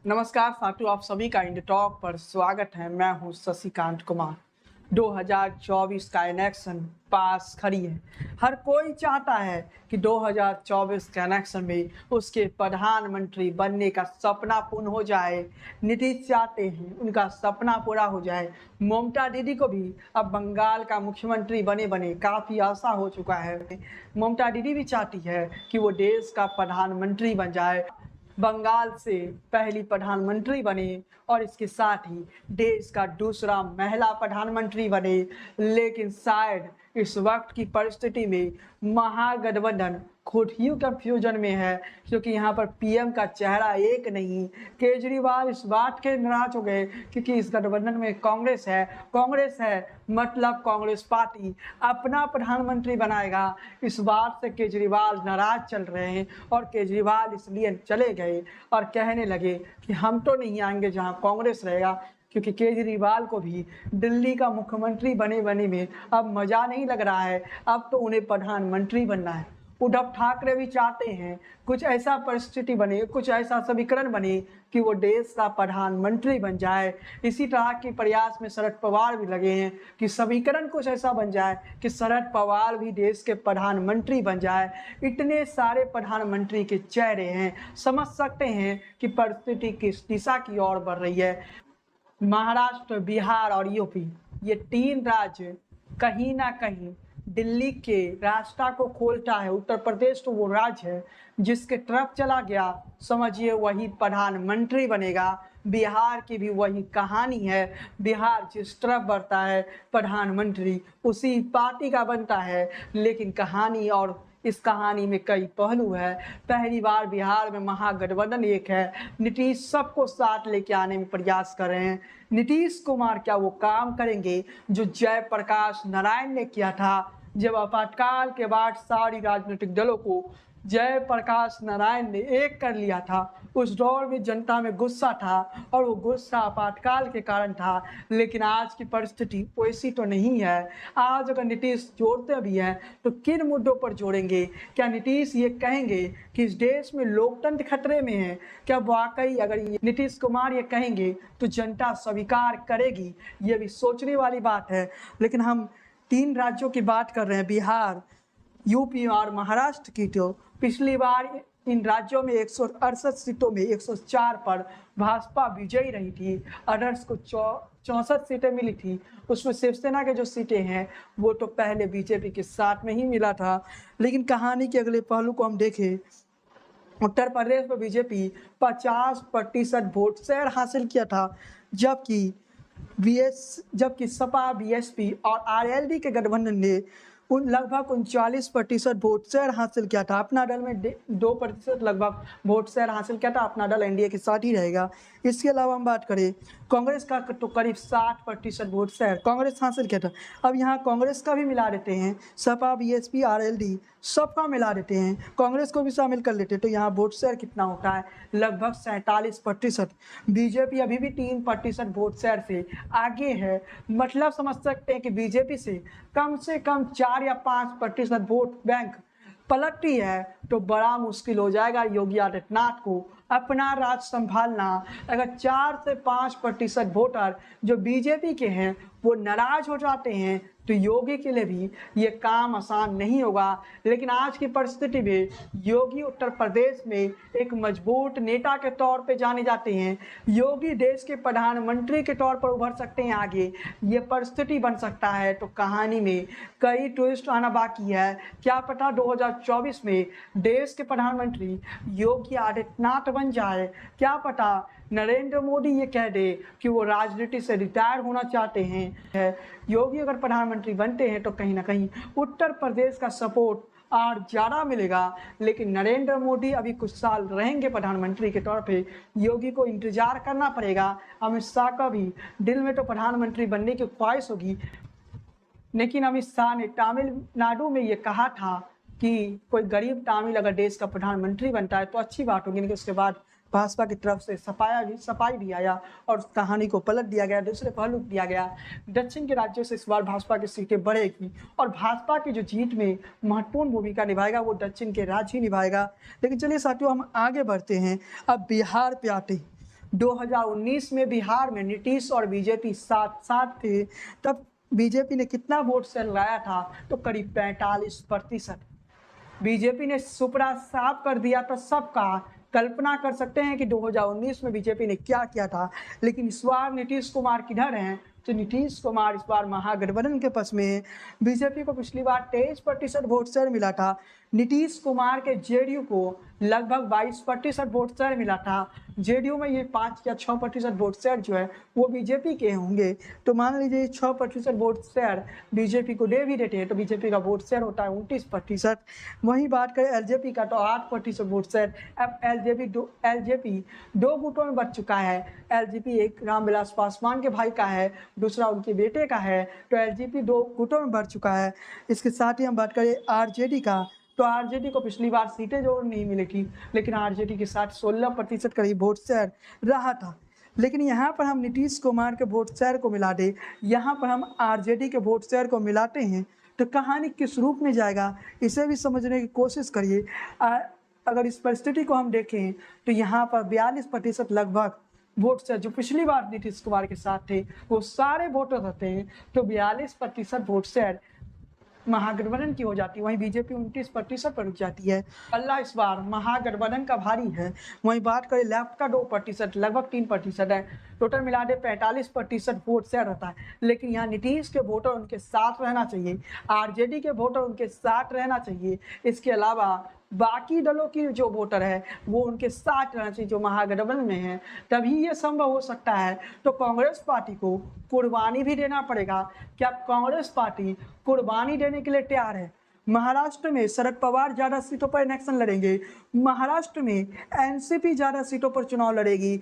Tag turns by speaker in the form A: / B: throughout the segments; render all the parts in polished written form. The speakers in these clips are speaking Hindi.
A: नमस्कार साथियों, आप सभी का इंडी टॉक पर स्वागत है। मैं हूं शशिकांत कुमार। 2024 का इलेक्शन पास खड़ी है। हर कोई चाहता है कि 2024 के इलेक्शन में उसके प्रधानमंत्री बनने का सपना पूर्ण हो जाए। नीतीश चाहते हैं उनका सपना पूरा हो जाए। ममता दीदी को भी अब बंगाल का मुख्यमंत्री बने बने काफ़ी आशा हो चुका है। ममता दीदी भी चाहती है कि वो देश का प्रधानमंत्री बन जाए, बंगाल से पहली प्रधानमंत्री बने और इसके साथ ही देश का दूसरा महिला प्रधानमंत्री बने। लेकिन शायद इस वक्त की परिस्थिति में महागठबंधन खुद ही कंफ्यूजन में है, क्योंकि यहाँ पर पीएम का चेहरा एक नहीं। केजरीवाल इस बात के नाराज हो गए क्योंकि इस गठबंधन में कांग्रेस है मतलब कांग्रेस पार्टी अपना प्रधानमंत्री बनाएगा। इस बात से केजरीवाल नाराज चल रहे हैं और केजरीवाल इसलिए चले गए और कहने लगे कि हम तो नहीं आएंगे जहां कांग्रेस रहेगा, क्योंकि केजरीवाल को भी दिल्ली का मुख्यमंत्री बने बने में अब मजा नहीं लग रहा है। अब तो उन्हें प्रधानमंत्री बनना है। उद्धव ठाकरे भी चाहते हैं कुछ ऐसा परिस्थिति बने, कुछ ऐसा समीकरण बने कि वो देश का प्रधानमंत्री बन जाए। इसी तरह के प्रयास में शरद पवार भी लगे हैं कि समीकरण कुछ ऐसा बन जाए कि शरद पवार भी देश के प्रधानमंत्री बन जाए। इतने सारे प्रधानमंत्री के चेहरे हैं, समझ सकते हैं कि परिस्थिति किस दिशा की ओर बढ़ रही है। महाराष्ट्र, बिहार और यूपी, ये तीन राज्य कहीं ना कहीं दिल्ली के रास्ता को खोलता है। उत्तर प्रदेश तो वो राज्य है जिसके तरफ चला गया समझिए वही प्रधानमंत्री बनेगा। बिहार की भी वही कहानी है। बिहार जिस तरफ बढ़ता है प्रधानमंत्री उसी पार्टी का बनता है। लेकिन कहानी और इस कहानी में कई पहलू है। पहली बार बिहार में महागठबंधन एक है। नीतीश सबको साथ लेके आने में प्रयास कर रहे हैं। नीतीश कुमार क्या वो काम करेंगे जो जयप्रकाश नारायण ने किया था, जब आपातकाल के बाद सारी राजनीतिक दलों को जयप्रकाश नारायण ने एक कर लिया था। उस दौर में जनता में गुस्सा था और वो गुस्सा आपातकाल के कारण था। लेकिन आज की परिस्थिति वैसी तो नहीं है। आज अगर नीतीश जोड़ते भी हैं तो किन मुद्दों पर जोड़ेंगे? क्या नीतीश ये कहेंगे कि इस देश में लोकतंत्र खतरे में है? क्या वाकई अगर नीतीश कुमार ये कहेंगे तो जनता स्वीकार करेगी? ये भी सोचने वाली बात है। लेकिन हम तीन राज्यों की बात कर रहे हैं, बिहार, यूपी और महाराष्ट्र की। तो पिछली बार इन राज्यों में 168 सीटों में 104 पर भाजपा विजयी रही थी। अदर्स को 64 सीटें मिली थी। उसमें शिवसेना के जो सीटें हैं वो तो पहले बीजेपी के साथ में ही मिला था। लेकिन कहानी के अगले पहलू को हम देखें, उत्तर प्रदेश में बीजेपी 50% वोट शेयर हासिल किया था, जबकि सपा, बीएसपी और आरएलडी के गठबंधन ने लगभग 39% वोट शेयर हासिल किया था। अपना दल में 2% लगभग वोट शेयर हासिल किया था। अपना दल एनडीए के साथ ही रहेगा। इसके अलावा हम बात करें कांग्रेस का तो करीब 60% वोट शेयर कांग्रेस हासिल किया था। अब यहाँ कांग्रेस का भी मिला देते हैं, सपा, बीएसपी, आरएलडी सबका मिला देते हैं, कांग्रेस को भी शामिल कर लेते हैं, तो यहाँ वोट शेयर कितना होता है? लगभग 47%। बीजेपी अभी भी 3% वोट शेयर से आगे है। मतलब समझ सकते हैं कि बीजेपी से कम 4 या 5% वोट बैंक पलटती है तो बड़ा मुश्किल हो जाएगा योगी आदित्यनाथ को अपना राज संभालना। अगर 4 से 5% वोटर जो बीजेपी के हैं वो नाराज हो जाते हैं तो योगी के लिए भी ये काम आसान नहीं होगा। लेकिन आज की परिस्थिति में योगी उत्तर प्रदेश में एक मजबूत नेता के तौर पे जाने जाते हैं। योगी देश के प्रधानमंत्री के तौर पर उभर सकते हैं आगे। ये परिस्थिति बन सकता है। तो कहानी में कई ट्विस्ट आना बाकी है। क्या पता 2024 में देश के प्रधानमंत्री योगी आदित्यनाथ बन जाए। क्या पता नरेंद्र मोदी ये कह दे कि वो राजनीति से रिटायर होना चाहते हैं। योगी अगर प्रधानमंत्री बनते हैं तो कहीं ना कहीं उत्तर प्रदेश का सपोर्ट और ज़्यादा मिलेगा। लेकिन नरेंद्र मोदी अभी कुछ साल रहेंगे प्रधानमंत्री के तौर पे, योगी को इंतजार करना पड़ेगा। अमित शाह का भी दिल में तो प्रधानमंत्री बनने की ख्वाहिश होगी, लेकिन अमित शाह ने तमिलनाडु में ये कहा था कि कोई गरीब तमिल अगर देश का प्रधानमंत्री बनता है तो अच्छी बात होगी। लेकिन उसके बाद भाजपा की तरफ से सफाई भी आया और कहानी को पलट दिया गया, दूसरे पहलू दिया गया। दक्षिण के राज्यों से इस बार भाजपा की सीटें बढ़ेगी और भाजपा की जो जीत में महत्वपूर्ण भूमिका निभाएगा वो दक्षिण के राज्य ही निभाएगा। लेकिन चलिए साथियों, हम आगे बढ़ते हैं। अब बिहार पे आते हैं। 2019 में बिहार में नीतीश और बीजेपी साथ साथ थे, तब बीजेपी ने कितना वोट शेयर लाया था? तो करीब 45%। बीजेपी ने सुपड़ा साफ कर दिया था सबका। कल्पना कर सकते हैं कि 2019 में बीजेपी ने क्या किया था। लेकिन इस बार नीतीश कुमार किधर हैं? तो नीतीश कुमार इस बार महागठबंधन के पक्ष में है। बीजेपी को पिछली बार 23% वोट शेयर मिला था। नीतीश कुमार के जेडीयू को लगभग 22% वोट शेयर मिला था। जेडीयू में ये 5 या 6% वोट शेयर जो है वो बीजेपी के होंगे। तो मान लीजिए 6% वोट शेयर बीजेपी को दे भी देते हैं तो बीजेपी का वोट शेयर होता है 29%। वहीं बात करें एलजेपी का तो 8% वोट शेयर। अब एलजेपी दो गुटों में बच चुका है। एलजेपी एक रामविलास पासवान के भाई का है, दूसरा उनके बेटे का है। तो एलजेपी दो गुटों में बढ़ चुका है। इसके साथ ही हम बात करें आरजेडी का, तो आरजेडी को पिछली बार सीटें जो नहीं मिली थी, लेकिन आरजेडी के साथ 16% करीब वोट शेयर रहा था। लेकिन यहाँ पर हम नीतीश कुमार के वोट शेयर को मिला दे, यहाँ पर हम आरजेडी के वोट शेयर को मिलाते हैं तो कहानी किस रूप में जाएगा इसे भी समझने की कोशिश करिए। अगर इस परिस्थिति को हम देखें तो यहाँ पर 42% लगभग वोट शेयर जो पिछली बार नीतीश कुमार के साथ थे वो सारे वोटर रहते हैं। तो 42% वोट शेयर महागठबंधन की हो जाती है। वहीं बीजेपी 29% पर रुक जाती है। पल्ला इस बार महागठबंधन का भारी है। वहीं बात करें लेफ्ट का 2%, लगभग 3% है। टोटल मिला दे 45% वोट शेयर रहता है। लेकिन यहाँ नीतीश के वोटर उनके साथ रहना चाहिए, आरजेडी के वोटर उनके साथ रहना चाहिए। इसके अलावा बाकी दलों की जो वोटर है वो उनके साथ रहना चाहिए जो महागठबंधन में है, तभी ये संभव हो सकता है। तो कांग्रेस पार्टी को कुर्बानी भी देना पड़ेगा। क्या कांग्रेस पार्टी कुर्बानी देने के लिए तैयार है? महाराष्ट्र में शरद पवार ज़्यादा सीटों पर इलेक्शन लड़ेंगे। महाराष्ट्र में एनसीपी ज़्यादा सीटों पर चुनाव लड़ेगी।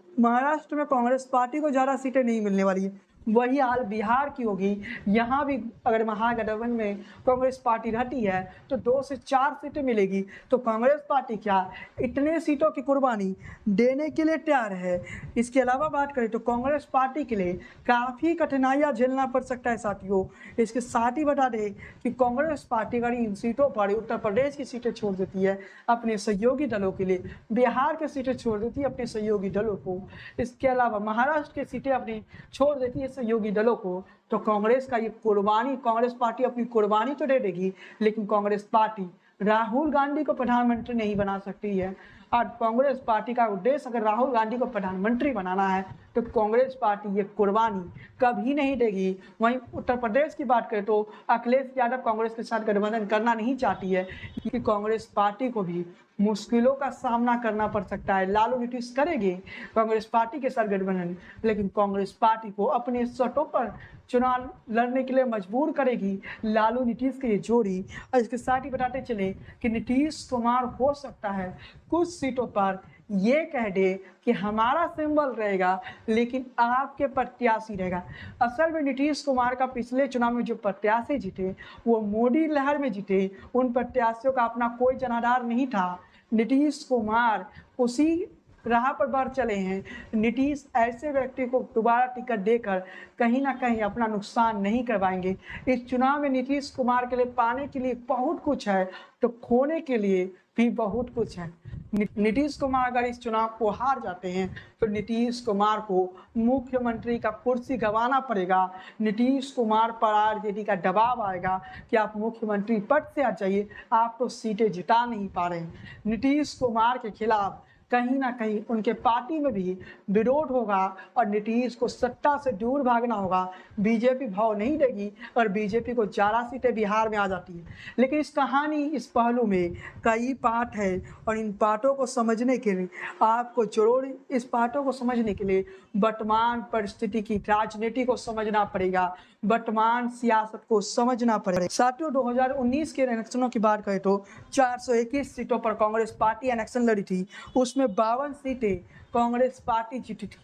A: महाराष्ट्र में कांग्रेस पार्टी को ज़्यादा सीटें नहीं मिलने वाली है। वही हाल बिहार की होगी। यहाँ भी अगर महागठबंधन में कांग्रेस पार्टी रहती है तो 2 से 4 सीटें मिलेगी। तो कांग्रेस पार्टी क्या इतने सीटों की कुर्बानी देने के लिए तैयार है? इसके अलावा बात करें तो कांग्रेस पार्टी के लिए काफ़ी कठिनाइयाँ झेलना पड़ सकता है साथियों। इसके साथ ही बता दें कि कांग्रेस पार्टी अगर इन सीटों पर उत्तर प्रदेश की सीटें छोड़ देती है अपने सहयोगी दलों के लिए, बिहार की सीटें छोड़ देती है अपने सहयोगी दलों को, इसके अलावा महाराष्ट्र की सीटें अपनी छोड़ देती है सहयोगी दलों को, तो कांग्रेस का ये कुर्बानी, कांग्रेस पार्टी अपनी कुर्बानी तो दे देगी लेकिन कांग्रेस पार्टी राहुल गांधी को प्रधानमंत्री नहीं बना सकती है। और कांग्रेस पार्टी का उद्देश्य अगर राहुल गांधी को प्रधानमंत्री बनाना है तो कांग्रेस पार्टी ये कुर्बानी कभी नहीं देगी। वहीं उत्तर प्रदेश की बात करें तो अखिलेश यादव कांग्रेस के साथ गठबंधन करना नहीं चाहती है क्योंकि कांग्रेस पार्टी को भी मुश्किलों का सामना करना पड़ सकता है। लालू नीतीश करेंगे कांग्रेस पार्टी के साथ गठबंधन, लेकिन कांग्रेस पार्टी को अपने शर्तों पर चुनाव लड़ने के लिए मजबूर करेगी लालू नीतीश की ये जोड़ी। और इसके साथ ही बताते चले कि नीतीश कुमार हो सकता है कुछ सीटों पर ये कह दे कि हमारा सिंबल रहेगा लेकिन आपके प्रत्याशी रहेगा। असल में नीतीश कुमार का पिछले चुनाव में जो प्रत्याशी जीते वो मोदी लहर में जीते, उन प्रत्याशियों का अपना कोई जनाधार नहीं था। नीतीश कुमार उसी राह पर बढ़ चले हैं। नीतीश ऐसे व्यक्ति को दोबारा टिकट देकर कहीं ना कहीं अपना नुकसान नहीं करवाएंगे। इस चुनाव में नीतीश कुमार के लिए पाने के लिए बहुत कुछ है तो खोने के लिए भी बहुत कुछ है। नीतीश कुमार अगर इस चुनाव को हार जाते हैं तो नीतीश कुमार को मुख्यमंत्री का कुर्सी गंवाना पड़ेगा। नीतीश कुमार पर आरजेडी का दबाव आएगा कि आप मुख्यमंत्री पद से आ जाइए, आप तो सीटें जिता नहीं पा रहे हैं। नीतीश कुमार के खिलाफ कहीं ना कहीं उनके पार्टी में भी विरोध होगा और नीतीश को सत्ता से दूर भागना होगा। बीजेपी भाव नहीं देगी और बीजेपी को 11 सीटें बिहार में आ जाती है। लेकिन इस कहानी, इस पहलू में कई पार्ट है और इन पार्टों को समझने के लिए आपको जरूर इस पार्टों को समझने के लिए वर्तमान परिस्थिति की राजनीति को समझना पड़ेगा, वर्तमान सियासत को समझना पड़ेगा। साथियों 2019 के इलेक्शनों की बात करें तो 421 सीटों पर कांग्रेस पार्टी इलेक्शन लड़ी थी, उसमें 52 सीटें कांग्रेस पार्टी जीती थी।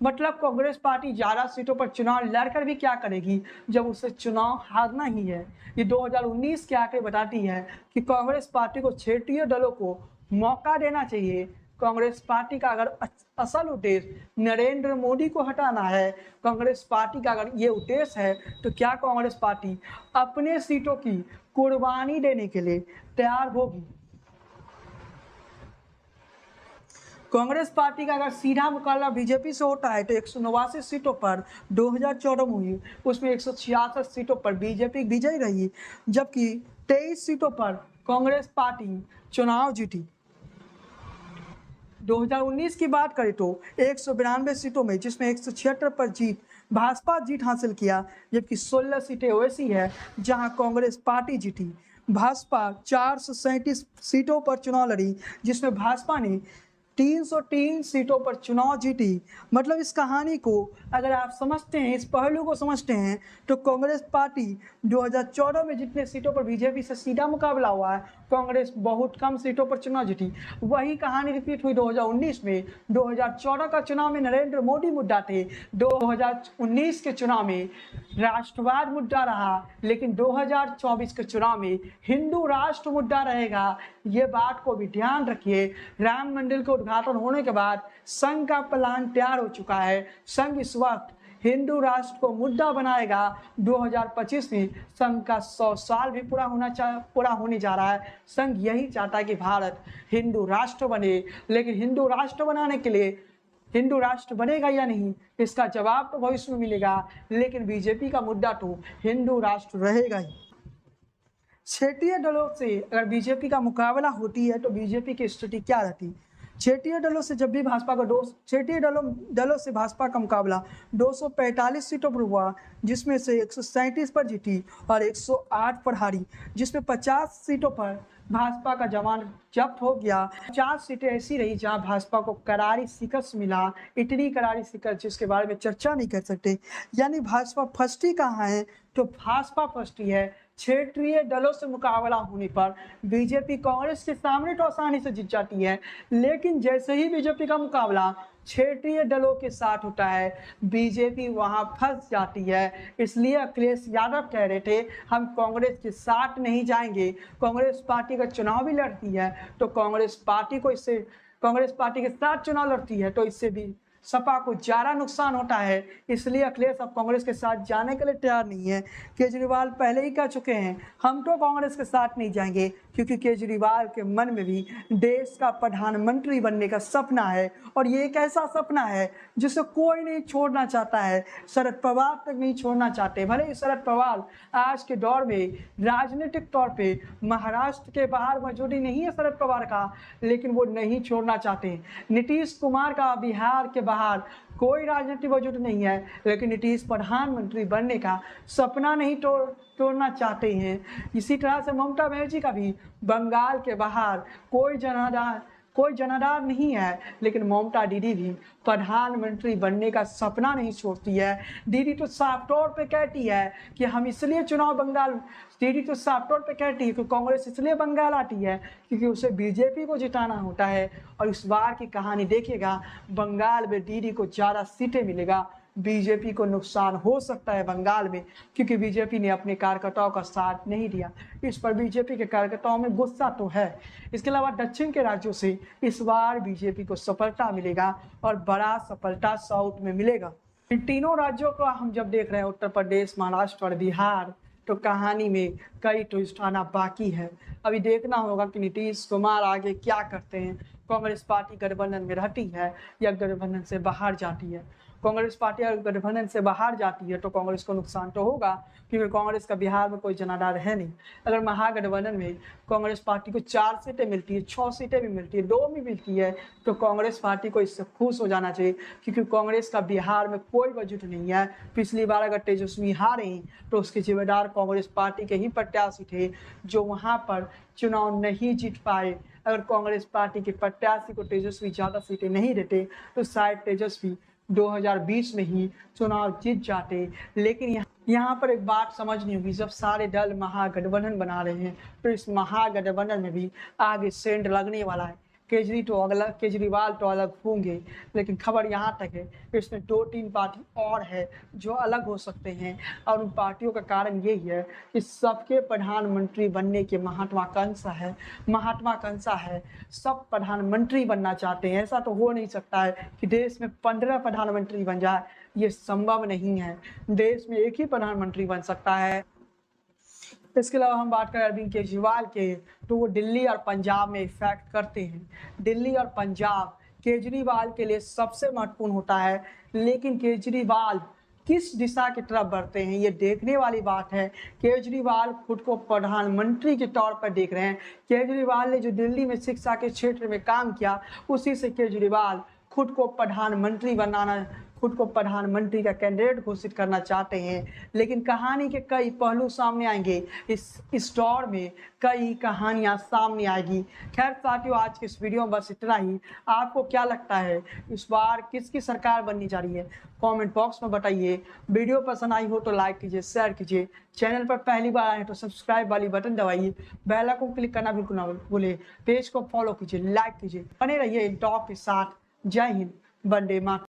A: मतलब कांग्रेस पार्टी 11 सीटों पर चुनाव लड़कर भी क्या करेगी जब उसे चुनाव हारना ही है। ये 2019 के आंकड़े बताती है कि कांग्रेस पार्टी को क्षेत्रीय दलों को मौका देना चाहिए। कांग्रेस पार्टी का अगर असल उद्देश्य नरेंद्र मोदी को हटाना है, कांग्रेस पार्टी का अगर ये उद्देश्य है तो क्या कांग्रेस पार्टी अपने सीटों की कुर्बानी देने के लिए तैयार होगी? कांग्रेस पार्टी का अगर सीधा मुकाबला बीजेपी से होता है तो 189 सीटों पर 2014 में हुई, उसमें 166 सीटों पर बीजेपी विजयी रही, जबकि 23 सीटों पर कांग्रेस पार्टी चुनाव जीती। 2019 की बात करें तो 192 सीटों में, जिसमें 176 पर भाजपा जीत हासिल किया, जबकि 16 सीटें वैसी है जहां कांग्रेस पार्टी जीती। भाजपा 437 सीटों पर चुनाव लड़ी, जिसमें भाजपा ने 303 सीटों पर चुनाव जीती। मतलब इस कहानी को अगर आप समझते हैं, इस पहलू को समझते हैं, तो कांग्रेस पार्टी 2014 में जितने सीटों पर बीजेपी से सीधा मुकाबला हुआ है, कांग्रेस बहुत कम सीटों पर चुनाव जीती। वही कहानी रिपीट हुई 2019 में। 2014 का चुनाव में नरेंद्र मोदी मुद्दा थे, 2019 के चुनाव में राष्ट्रवाद मुद्दा रहा, लेकिन 2024 के चुनाव में हिंदू राष्ट्र मुद्दा रहेगा। ये बात को भी ध्यान रखिए। राम मंदिर के उद्घाटन होने के बाद संघ का प्लान तैयार हो चुका है। संघ इस वक्त हिंदू राष्ट्र को मुद्दा बनाएगा। 2025 में संघ का 100 साल भी पूरा होने जा रहा है। संघ यही चाहता है कि भारत हिंदू राष्ट्र बने, लेकिन हिंदू राष्ट्र बनाने के लिए हिंदू राष्ट्र बनेगा या नहीं, इसका जवाब तो भविष्य में मिलेगा, लेकिन बीजेपी का मुद्दा तो हिंदू राष्ट्र रहेगा ही। क्षेत्रीय दलों से अगर बीजेपी का मुकाबला होती है तो बीजेपी की स्थिति क्या रहती? क्षेत्रीय दलों से जब भी भाजपा का क्षेत्रीय दलों से भाजपा का मुकाबला 245 सीटों पर हुआ, जिसमें से 137 पर जीती और 108 पर हारी, जिसमें 50 सीटों पर भाजपा का जवान जब्त हो गया। 50 सीटें ऐसी रही जहां भाजपा को करारी शिकस्त मिला, इतनी करारी शिकस्त जिसके बारे में चर्चा नहीं कर सकते। यानी भाजपा फंसती कहाँ है? तो भाजपा फंसती है क्षेत्रीय दलों से मुकाबला होने पर। बीजेपी कांग्रेस के सामने तो आसानी से जीत जाती है, लेकिन जैसे ही बीजेपी का मुकाबला क्षेत्रीय दलों के साथ होता है, बीजेपी वहां फंस जाती है। इसलिए अखिलेश यादव कह रहे थे हम कांग्रेस के साथ नहीं जाएंगे। कांग्रेस पार्टी का चुनाव भी लड़ती है तो कांग्रेस पार्टी के साथ चुनाव लड़ती है तो इससे भी सपा को ज्यादा नुकसान होता है। इसलिए अखिलेश अब कांग्रेस के साथ जाने के लिए तैयार नहीं है। केजरीवाल पहले ही कह चुके हैं हम तो कांग्रेस के साथ नहीं जाएंगे, क्योंकि केजरीवाल के मन में भी देश का प्रधानमंत्री बनने का सपना है, और ये एक ऐसा सपना है जिसे कोई नहीं छोड़ना चाहता है। शरद पवार तक नहीं छोड़ना चाहते। भले ही शरद पवार आज के दौर में राजनीतिक तौर पे महाराष्ट्र के बाहर मौजूदी नहीं है शरद पवार का, लेकिन वो नहीं छोड़ना चाहते। नीतीश कुमार का बिहार के बाहर कोई राजनीतिक वजूद नहीं है, लेकिन नीतीश प्रधानमंत्री बनने का सपना नहीं तोड़ना चाहते हैं। इसी तरह से ममता बनर्जी का भी बंगाल के बाहर कोई जनाधार नहीं है, लेकिन ममता दीदी भी प्रधानमंत्री बनने का सपना नहीं छोड़ती है। दीदी तो साफ तौर पे कहती है कि हम इसलिए दीदी तो साफ तौर पे कहती है कि कांग्रेस इसलिए बंगाल आती है क्योंकि उसे बीजेपी को जिताना होता है। और इस बार की कहानी देखिएगा, बंगाल में दीदी को ज़्यादा सीटें मिलेगा, बीजेपी को नुकसान हो सकता है बंगाल में, क्योंकि बीजेपी ने अपने कार्यकर्ताओं का साथ नहीं दिया। इस पर बीजेपी के कार्यकर्ताओं में गुस्सा तो है। इसके अलावा दक्षिण के राज्यों से इस बार बीजेपी को सफलता मिलेगा और बड़ा सफलता साउथ में मिलेगा। इन तीनों राज्यों को हम जब देख रहे हैं, उत्तर प्रदेश, महाराष्ट्र और बिहार, तो कहानी में कई ट्विस्ट आना बाकी है। अभी देखना होगा कि नीतीश कुमार आगे क्या करते हैं। कांग्रेस पार्टी गठबंधन में रहती है या गठबंधन से बाहर जाती है। कांग्रेस पार्टी अगर गठबंधन से बाहर जाती है तो कांग्रेस को नुकसान तो होगा, क्योंकि कांग्रेस का बिहार में कोई जनाधार है नहीं। अगर महागठबंधन में कांग्रेस पार्टी को 4 सीटें मिलती है, 6 सीटें भी मिलती है, 2 भी मिलती है, तो कांग्रेस पार्टी को इससे खुश हो जाना चाहिए, क्योंकि कांग्रेस का बिहार में कोई वजूद नहीं है। पिछली बार अगर तेजस्वी हारे तो उसके जिम्मेदार कांग्रेस पार्टी के ही प्रत्याशी थे, जो वहाँ पर चुनाव नहीं जीत पाए। अगर कांग्रेस पार्टी के प्रत्याशी को तेजस्वी ज़्यादा सीटें नहीं देते तो शायद तेजस्वी 2020 में ही चुनाव जीत जाते। लेकिन यहाँ पर एक बात समझनी होगी, जब सारे दल महागठबंधन बना रहे हैं तो इस महागठबंधन में भी आगे सेंध लगने वाला है। केजरीवाल तो अलग होंगे, लेकिन खबर यहाँ तक है इसमें 2-3 पार्टी और है जो अलग हो सकते हैं, और उन पार्टियों का कारण यही है कि सबके प्रधानमंत्री बनने की महत्वाकांक्षा है। सब प्रधानमंत्री बनना चाहते हैं। ऐसा तो हो नहीं सकता है कि देश में 15 प्रधानमंत्री बन जाए, ये संभव नहीं है। देश में एक ही प्रधानमंत्री बन सकता है। इसके अलावा हम बात करें अरविंद केजरीवाल के, तो वो दिल्ली और पंजाब में इफेक्ट करते हैं। दिल्ली और पंजाब केजरीवाल के लिए सबसे महत्वपूर्ण होता है, लेकिन केजरीवाल किस दिशा की तरफ बढ़ते हैं ये देखने वाली बात है। केजरीवाल खुद को प्रधानमंत्री के तौर पर देख रहे हैं। केजरीवाल ने जो दिल्ली में शिक्षा के क्षेत्र में काम किया, उसी से केजरीवाल खुद को प्रधानमंत्री का कैंडिडेट घोषित करना चाहते हैं। लेकिन कहानी के कई पहलू सामने आएंगे। इस दौर में कई कहानियां सामने आएगी। खैर साथियों, आज के इस वीडियो में बस इतना ही। आपको क्या लगता है इस बार किसकी सरकार बननी जा रही है, कमेंट बॉक्स में बताइए। वीडियो पसंद आई हो तो लाइक कीजिए, शेयर कीजिए। चैनल पर पहली बार आए हैं तो सब्सक्राइब वाली बटन दबाइए, बेल आइकन क्लिक करना बिल्कुल ना भूलिए। पेज को फॉलो कीजिए, लाइक कीजिए, बने रहिए इन टॉक के साथ। जय हिंद, वंदे मातरम।